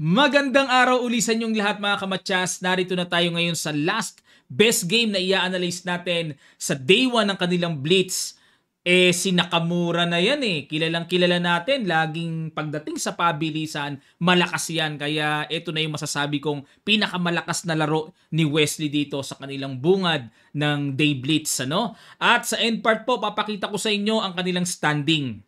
Magandang araw uli sa inyong lahat mga kamatyas. Narito na tayo ngayon sa last best game na i-analyze natin sa day 1 ng kanilang Blitz. Si Nakamura na yan Kilalang kilala natin. Laging pagdating sa pabilisan, malakas yan. Kaya ito na yung masasabi kong pinakamalakas na laro ni Wesley dito sa kanilang bungad ng day Blitz. At sa end part po, papakita ko sa inyo ang kanilang standing.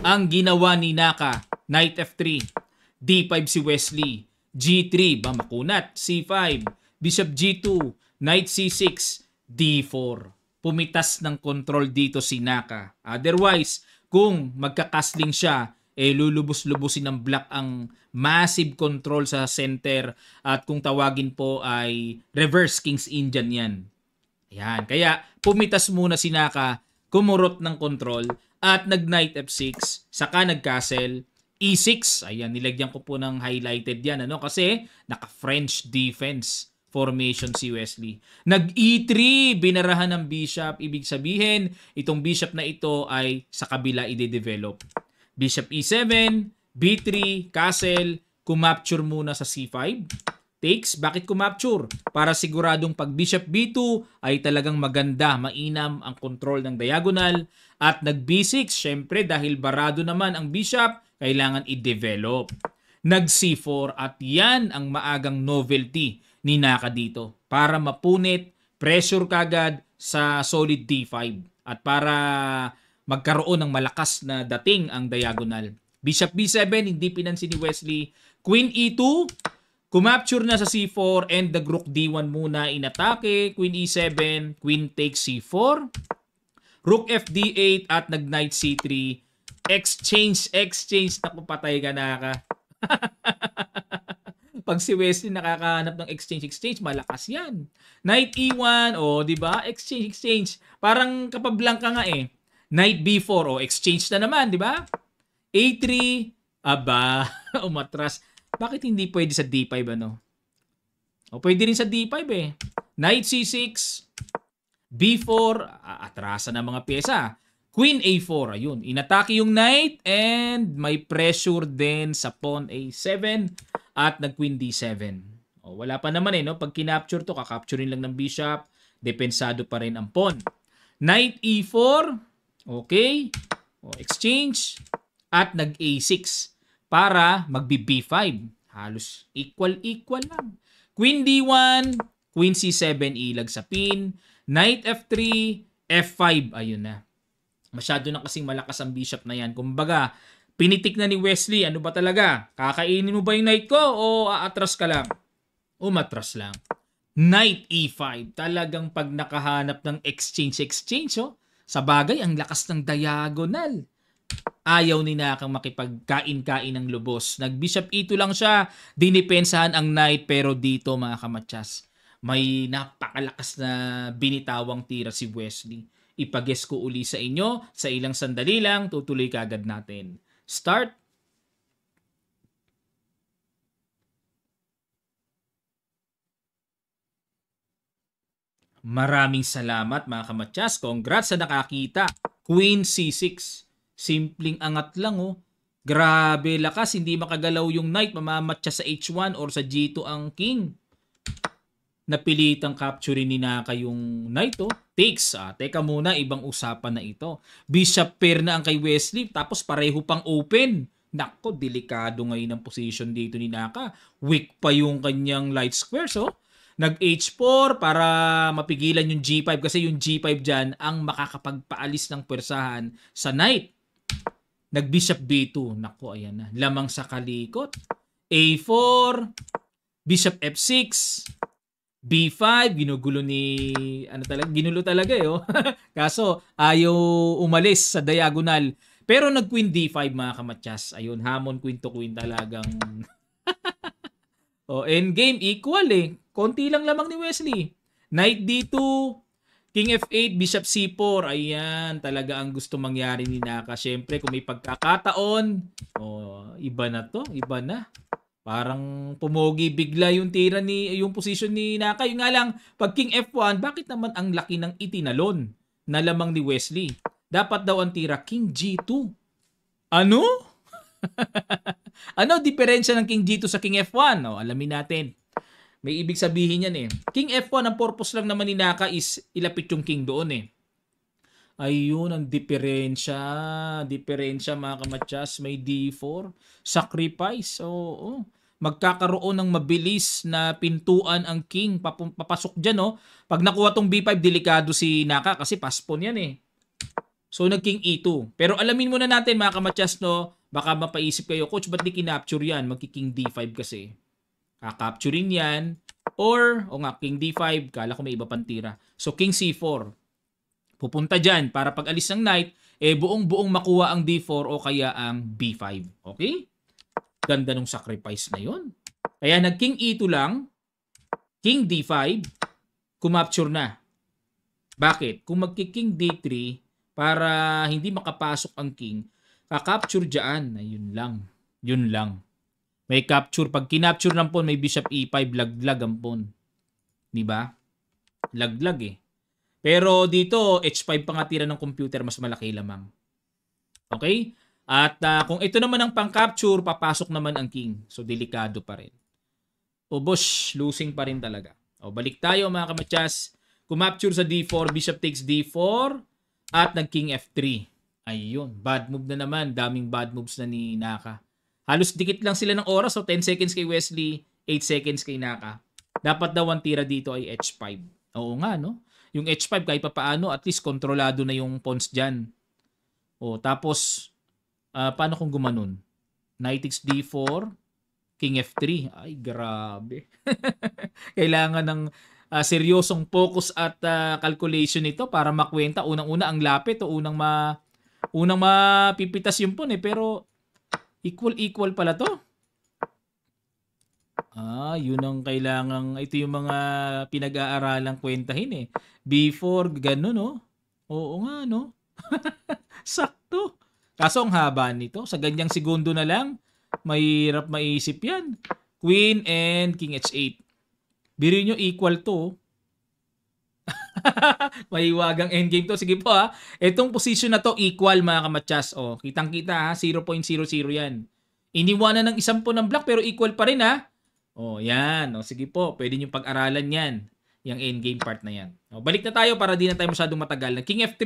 Ang ginawa ni Naka, Knight F3, D5 si Wesley, G3, makunat, C5, Bishop G2, Knight C6, D4. Pumitas ng control dito si Naka. Otherwise, kung magkakasling siya, lulubos-lubusin ng black ang massive control sa center at kung tawagin po ay reverse King's Indian yan. Ayan. Kaya pumitas muna si Naka, kumurot ng control at nag-Knight F6, saka nag-Castle, E6. Ayan, nilagyan ko po ng highlighted yan. Kasi naka-French defense formation si Wesley. Nag-E3, binarahan ng bishop. Ibig sabihin, itong bishop na ito ay sa kabila i-develop. Bishop E7, B3, Castle, kumapture muna sa C5. Takes, bakit kumapture? Para siguradong pag Bishop B2 ay talagang maganda, mainam ang control ng diagonal. At nag B6, syempre dahil barado naman ang Bishop, kailangan i-develop. Nag C4 at yan ang maagang novelty ni Naka dito. Para mapunit, pressure kagad sa solid D5. At para magkaroon ng malakas na dating ang diagonal. Bishop B7, hindi pinansin ni Wesley. Queen E2, kumapture na sa C4 and the Rook D1 muna inatake. Queen E7, Queen takes C4. Rook FD8 at nag-Knight C3. Exchange. Naku, patay ka Naka. Pag si Wesley nakakahanap ng exchange, malakas yan. Knight E1, di ba? Exchange. Parang kapablangka nga Knight B4, exchange na naman, di ba? A3, aba, umatras. Bakit hindi pwede sa D5 pwede rin sa D5 Knight C6, B4, atrasa ng mga pyesa. Queen A4, ayun. Inatake yung knight and may pressure din sa pawn A7 at nag-Queen D7. Wala pa naman Pag kinapture to, kakapturein lang ng bishop. Depensado pa rin ang pawn. Knight E4, okay. Exchange at nag-A6 para mag-B5. Halos equal lang. Queen D1, Queen C7, ilag sa pin. Knight F3, F5, ayun na. Masyado na kasing malakas ang bishop na yan. Kumbaga, pinitik na ni Wesley, ano ba talaga? Kakainin mo ba yung knight ko o aatras ka lang? Umatras lang. Knight E5, talagang pag nakahanap ng exchange, sa bagay, ang lakas ng diagonal. Ayaw ni Nakang makipagkain-kain ng lubos. Nag-Bishop E2 lang siya, dinipensahan ang knight, pero dito mga kamatyas, may napakalakas na binitawang tira si Wesley. Ipag-guess ko uli sa inyo, sa ilang sandali lang, tutuloy kagad natin. Start! Maraming salamat mga kamatyas. Congrats sa nakakita. Queen C6. Simpleng angat lang Grabe lakas, hindi makagalaw yung knight, mamamatcha sa H1 or sa G2 ang king. Napilitang capture ni Naka yung knight Takes. Teka muna, ibang usapan na ito. Bishop pair na ang kay Wesley, tapos pareho pang open. Nako, delikado ngayon ang position dito ni Naka. Weak pa yung kanyang light squares Nag H4 para mapigilan yung G5 kasi yung G5 dyan ang makakapagpaalis ng pwersahan sa knight. Nag Bishop B2. Nako, ayan na. Lamang sa kalikot. A4. Bishop F6. B5. Ginugulo talaga Kaso, ayaw umalis sa diagonal. Pero nag Queen D5 mga kamatyas. Ayun, hamon queen to queen talagang. Endgame equal Konti lang lamang ni Wesley. Knight D2. King F8, Bishop C4. Ayan, talaga ang gusto mangyari ni Naka. Siyempre, kung may pagkakataon, iba na to. Iba na. Parang pumogi bigla yung tira yung position ni Naka. Yung nga lang, pag King F1, bakit naman ang laki ng itinalon na lamang ni Wesley? Dapat daw ang tira King G2. Ano? Ano diferensya ng King G2 sa King F1? O, alamin natin. May ibig sabihin yan eh. King F1, ang purpose lang naman ni Naka is ilapit yung king doon eh. Ayun ang diferensya. Diferensya mga kamatsas. May D4. Sacrifice. Oo. Magkakaroon ng mabilis na pintuan ang king. Papasok dyan, no? Pag nakuha tong B5, delikado si Naka kasi paspon yan eh. So, nag-king E2. Pero alamin muna natin mga kamatsas, no? Baka mapaisip kayo, Coach, ba't di kinapture yan? Magki-king D5 kasi. Kakapturein yan. Or, o nga, king D5. Kala ko may iba pang tira. So, king C4. Pupunta dyan para pag alis ng knight, buong-buong makuha ang D4 o kaya ang B5. Okay? Ganda nung sacrifice na yon. Kaya nag-king E2 lang, king D5, kumapture na. Bakit? Kung magki-king D3, para hindi makapasok ang king, kakapture dyan. Ayun lang. Yun lang. May capture. Pag kinapture ng pawn, may bishop E5, laglag ang pawn. Diba? Laglag eh. Pero dito, H5 pa nga tira ng computer, mas malaki lamang. Okay? At kung ito naman ang pang-capture, papasok naman ang king. So, delikado pa rin. O bosh, losing pa rin talaga. O, balik tayo mga kamatsas. Kumapture sa D4, bishop takes D4, at nag-king F3. Ayun, bad move na naman. Daming bad moves na ni Naka. Halos dikit lang sila ng oras. So, 10 seconds kay Wesley, 8 seconds kay Naka. Dapat daw ang tira dito ay H5. Oo nga, no? Yung H5 kahit papaano, at least kontrolado na yung pawns dyan. O, tapos, paano kung gumanon? Knight takes D4, King F3. Ay, grabe. Kailangan ng seryosong focus at calculation nito para makwenta. Unang-una ang lapit o unang mapipitas yung pawn eh. Pero, equal pala to. Yun ang kailangang, ito yung mga pinag-aaralang kwentahin eh. Before, gano'n, no? Oo nga, no? Sakto. Kaso ang haba nito. Sa ganyang segundo na lang, mahirap maisip yan. Queen and King H8. Biro nyo equal to. Mahiwagang endgame to. Sige po ha. Itong position na to equal mga kamatsas. O, kitang-kita ha. 0.00 yan. Iniwanan ng isang po ng block pero equal pa rin ha. O, yan. O, sige po. Pwede nyo pag-aralan yan. Yung endgame part na yan. O, balik na tayo para di na tayo masyadong matagal. Nag King F3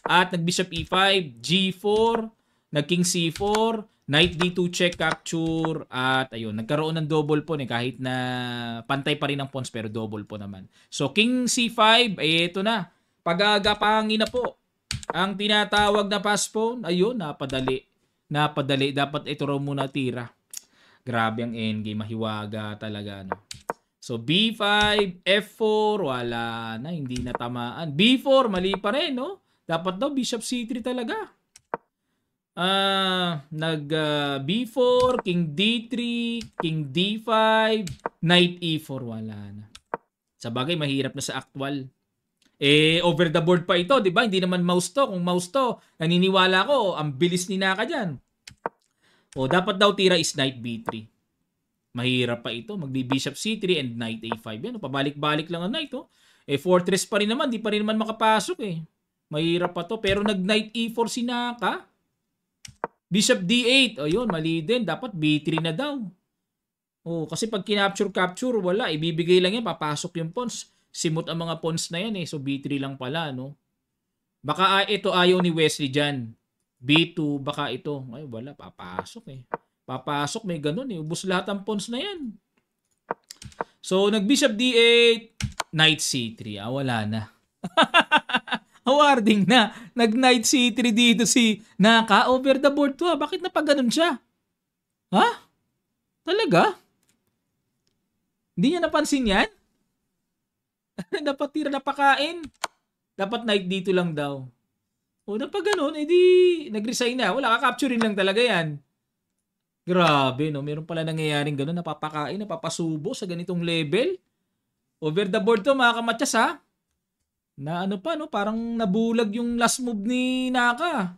at nag Bishop E5, G4, nag King C4, Knight D2 check capture at ayun, nagkaroon ng double pawn eh kahit na pantay pa rin ang pawns pero double pawn naman. So King C5, ito na. Pagagapangin na po. Ang tinatawag na pass pawn, ayun, napadali. Napadali. Dapat ito raw muna tira. Grabe ang endgame, mahiwaga talaga no. So B5, F4, wala na, hindi na tamaan. B4, mali pa rin, no? Dapat daw Bishop C3 talaga. B4, King D3, King D5, Knight E4, wala na. Sa bagay, mahirap na sa actual. Over the board pa ito, di ba? Hindi naman mouse to. Kung mouse to, naniniwala ko, ang bilis ni Naka dyan. O, dapat daw tira is Knight B3. Mahirap pa ito. Magdi-Bishop C3 and Knight A5. Yan, pabalik-balik lang ang Knight. Oh. Fortress pa rin naman. Di pa rin naman makapasok eh. Mahirap pa to. Pero nag-Knight E4 si Naka. Bishop D8. O yun, mali din. Dapat B3 na daw. O, kasi pag kinapture-capture, wala. Ibibigay lang yan. Papasok yung pawns. Simot ang mga pawns na yan eh. So B3 lang pala, no? Baka ito ayaw ni Wesley dyan. B2, baka ito. Ay, wala. Papasok eh. Papasok, may ganun eh. Ubus lahat ang pawns na yan. So, nag-Bishop D8, Knight C3. Wala na. Awarding na. Nag-Knight C3 dito si Naka. Over the board to. Bakit na pa ganun siya? Ha? Talaga? Hindi niya napansin yan? Dapat tira na pakain. Dapat Knight dito lang daw. O, na pa ganun, edi nag-resign na. Wala, kakapturein lang talaga yan. Grabe, no? Meron pala nangyayaring gano'n, napapakain, napapasubo sa ganitong level. Over the board to, mga kamatsas, ha? Na ano pa, no? Parang nabulag yung last move ni Naka.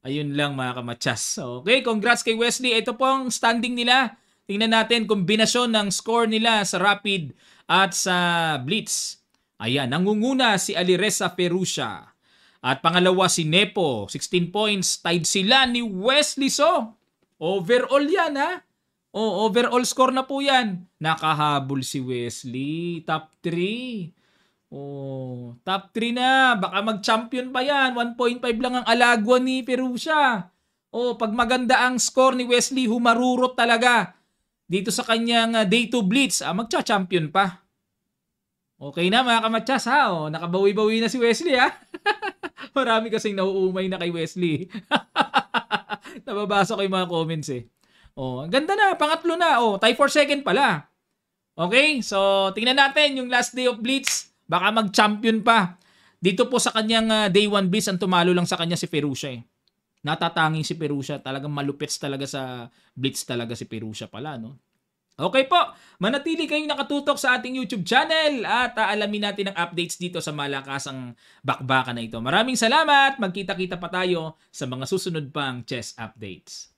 Ayun lang, mga kamatsas. Okay, congrats kay Wesley. Ito po ang standing nila Tingnan natin kombinasyon ng score nila sa Rapid at sa Blitz. Ayan, nangunguna si Alireza Perusia. At pangalawa si Nepo, 16 points. Tied sila ni Wesley So. Overall yan ha. Overall score na po yan. Nakahabol si Wesley. Top 3. Top 3 na. Baka mag-champion pa yan. 1.5 lang ang alagwa ni Perusia. Pag maganda ang score ni Wesley, humarurot talaga. Dito sa kanyang Day 2 Blitz, magcha-champion pa. Okay na mga kamatsas ha. Nakabawi-bawi na si Wesley ha. Marami kasing nauumay na kay Wesley. Nababasa ko yung mga comments eh. Ang ganda na. Pangatlo na. Tie for second pala. Okay? So, tingnan natin yung last day of Blitz. Baka mag-champion pa. Dito po sa kanyang Day 1 Blitz, ang tumalo lang sa kanya si Perusia eh. Natatanging si Perusia. Talagang malupits talaga sa Blitz talaga si Perusia pala, no? Okay po, manatili kayong nakatutok sa ating YouTube channel at alamin natin ang updates dito sa malakasang bakbakan na ito. Maraming salamat, magkita-kita pa tayo sa mga susunod pang chess updates.